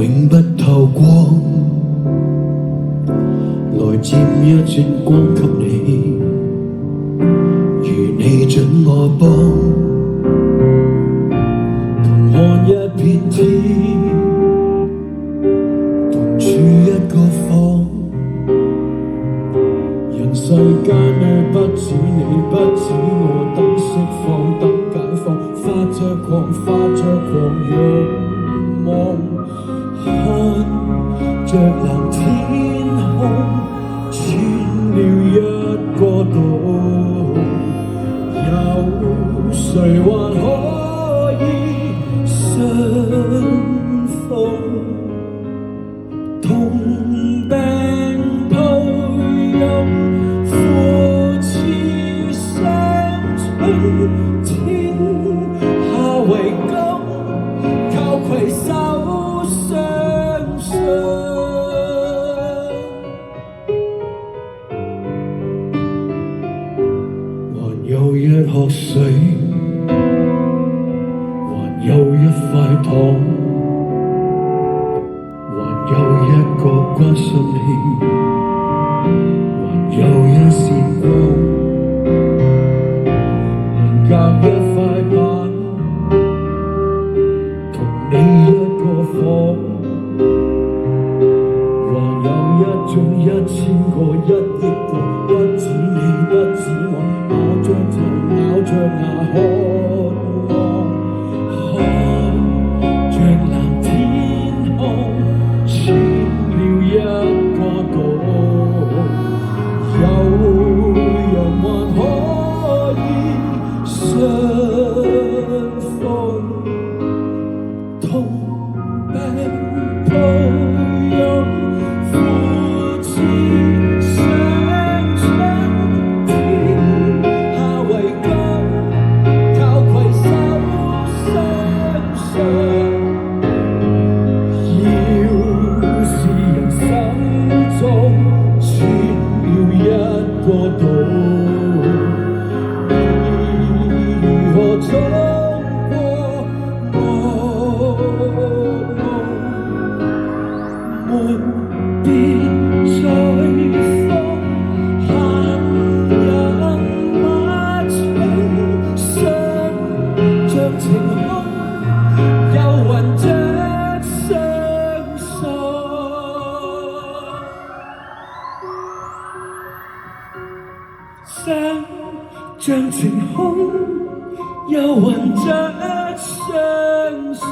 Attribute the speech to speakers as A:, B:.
A: 永不透光，來佔一寸光給你，如你准我幫，同看一片天，同處一個房，人世間裏不止你，不止我，等釋放，等解放，發着狂，發着狂，仰望，看着藍天空，穿了一個島，有誰還可以相逢？同病抱擁，扶持相隨，天下為公，靠攜手相信。還有一殼水，還有一塊糖，還有一個關心你，還有一線光，連隔一塊板，同你一個房，還有一種一千個一億個，不止你不止我，咬着頭咬着牙渴望，看着藍天空，穿了一個島，有人還可以相逢，同病抱擁，扶持相隨，天下為公，靠攜手相信。要是人生中穿了一個島，如何衝過夢？沒別再瘋，閒人馬隨，想像晴空，遊魂着相信。想像晴空，遊魂着相信。